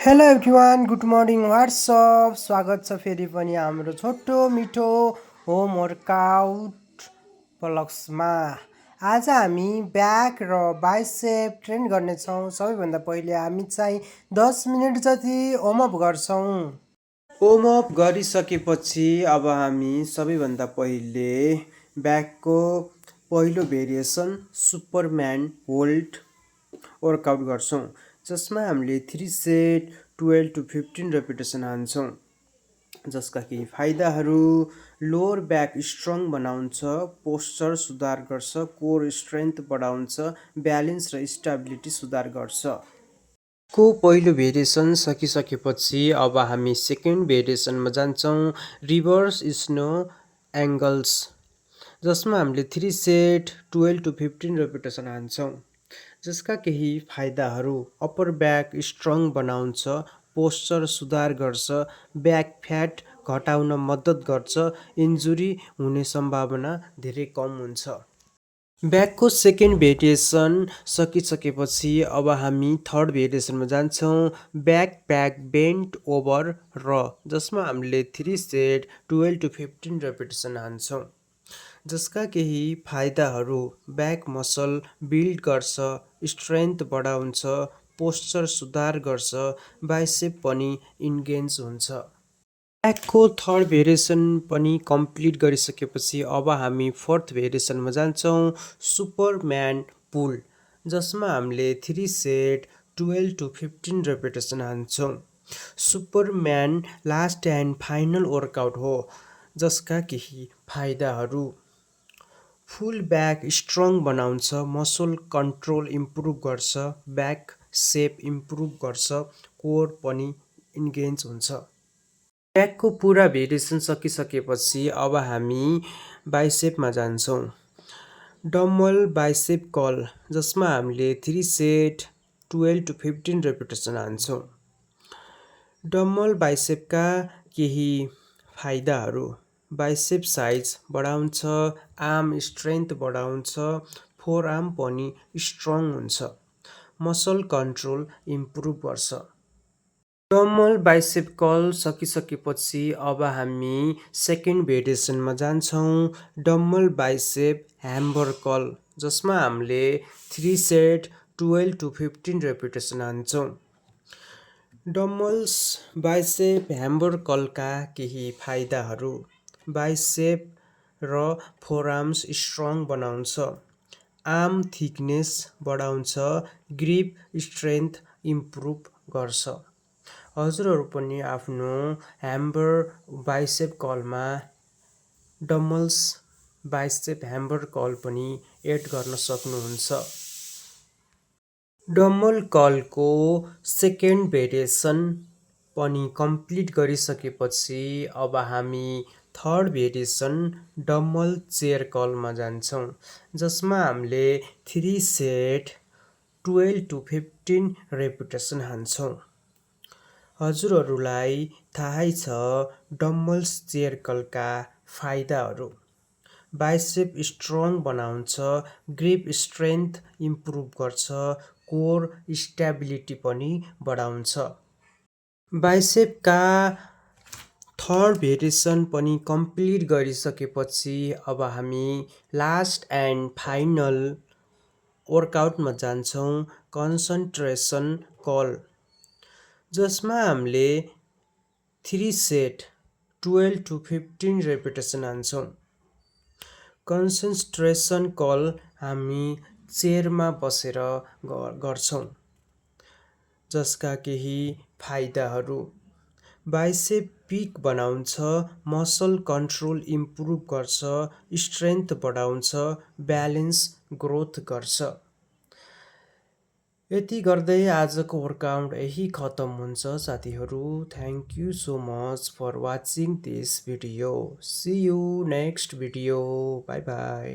Hello everyone good morning WhatsApp स्वागत छ फेरि पनि हाम्रो छोटो मिठो होम वर्कआउट ब्लग्समा। आज हामी ब्याक र बाइसेप ट्रेन गर्नेछौँ। सबैभन्दा पहिले हामी चाहिँ 10 मिनट जति वार्मअप गर्छौँ। वार्मअप गरिसकेपछि अब हामी सबैभन्दा पहिले ब्याकको पहिलो भेरिएसन सुपरम्यान होल्ड वर्कआउट गर्छौँ, जसमा हामीले 3 सेट 12 to 15 रेपिटेसन हान्छौँ। जसका केही फाइदाहरू: लोअर ब्याक स्ट्रङ बनाउँछ, पोस्चर सुधार गर्छ, कोर स्ट्रेन्थ बढाउँछ, ब्यालेन्स र स्टेबिलिटी सुधार गर्छ। को पहिलो भेरिएसन सकिसकेपछि अब हामी सेकेन्ड भेरिएसनमा जान्छौँ, रिभर्स स्नो एङ्गल्स, जसमा हामीले 3 सेट 12 to 15 रेपिटेसन हान्छौँ। जसका केही फाइदाहरू: अप्पर ब्याक स्ट्रङ बनाउँछ, पोस्चर सुधार गर्छ, ब्याक फ्याट घटाउन मद्दत गर्छ, इन्जुरी हुने सम्भावना धेरै कम हुन्छ। ब्याकको सेकेन्ड भेरिएसन सकिसकेपछि अब हामी थर्ड भेरिएसनमा जान्छौँ, ब्याक प्याक बेन्ट ओभर र, जसमा हामीले 3 सेट 12 to 15 रेपिटेसन हान्छौँ। जसका केही फाइदाहरू: ब्याक मसल बिल्ड गर्छ, स्ट्रेन्थ बढाउँछ, पोस्चर सुधार गर्छ, बाइसेप पनि इन्गेज हुन्छ। ब्याकको थर्ड भेरिएसन पनि कम्प्लिट गरिसकेपछि अब हामी फोर्थ भेरिएसनमा जान्छौँ, सुपरम्यान पुल, जसमा हामीले 3 सेट 12 to 15 रेपिटेसन हान्छौँ। Superman last and final workout हो। जसका केही फाइदाहरू: फुल ब्याक स्ट्रङ बनाउँछ, मसल कन्ट्रोल इम्प्रुभ गर्छ, ब्याक सेप इम्प्रुभ गर्छ, कोर पनि इन्गेज हुन्छ। ब्याकको पुरा भेरिएसन सकिसकेपछि अब हामी बाइसेपमा जान्छौँ, डम्बल बाइसेप कर्ल, जसमा हामीले 3 सेट 12 to 15 रेपिटेसन हान्छौँ। डम्बल बाइसेपका केही फाइदाहरू: बाइसेप साइज बढाउँछ, आर्म स्ट्रेन्थ बढाउँछ, फोरआर्म पनि स्ट्रङ हुन्छ, मसल कन्ट्रोल इम्प्रुभ गर्छ। डम्बल बाइसेप कर्ल सकिसकेपछि अब हामी सेकेन्ड भेरिएसनमा जान्छौँ, डम्बल बाइसेप ह्यामर कर्ल, जसमा हामीले 3 सेट 12 to 15 रेपिटेसन हान्छौँ। डम्बल्स बाइसेप ह्यामर कर्लका केही फाइदाहरू: बाइसेप र फोरआर्म्स स्ट्रङ बनाउँछ, आर्म थिकनेस बढाउँछ, ग्रिप स्ट्रेन्थ इम्प्रुभ गर्छ। हजुरहरू पनि आफ्नो ह्यामर बाइसेप कर्लमा डम्बल्स बाइसेप ह्यामर कर्ल पनि एड गर्न सक्नुहुन्छ। डम्बल कर्लको सेकेन्ड भेरिएसन पनि कम्प्लिट गरिसकेपछि अब हामी थर्ड भेरिएसन डम्बल चेयर कर्लमा जान्छौँ, जसमा हामीले 3 सेट 12 to 15 रेपिटेसन हान्छौँ। हजुरहरूलाई थाहै छ डम्बल्स चेयर कर्लका फाइदाहरू: बाइसेप स्ट्रङ बनाउँछ, ग्रिप स्ट्रेन्थ इम्प्रुभ गर्छ, कोर स्टेबिलिटी पनि बढाउँछ। बाइसेपका थर्ड भेरिएसन पनि कम्प्लिट गरिसकेपछि अब हामी लास्ट एन्ड फाइनल वर्कआउटमा जान्छौँ, कन्सन्ट्रेसन कर्ल, जसमा हामीले 3 सेट 12 to 15 रेपिटेसन हान्छौँ। कन्सन्ट्रेसन कर्ल हामी चेयरमा बसेर गर्छौँ। जसका केही फाइदाहरू: बाइसेप पिक बनाउँछ, मसल कन्ट्रोल इम्प्रुभ गर्छ, स्ट्रेन्थ बढाउँछ, ब्यालेन्स ग्रोथ गर्छ। यति गर्दै आजको वर्कआउट यही खतम हुन्छ साथीहरू। Thank you so much for watching this video. See you next video. Bye by.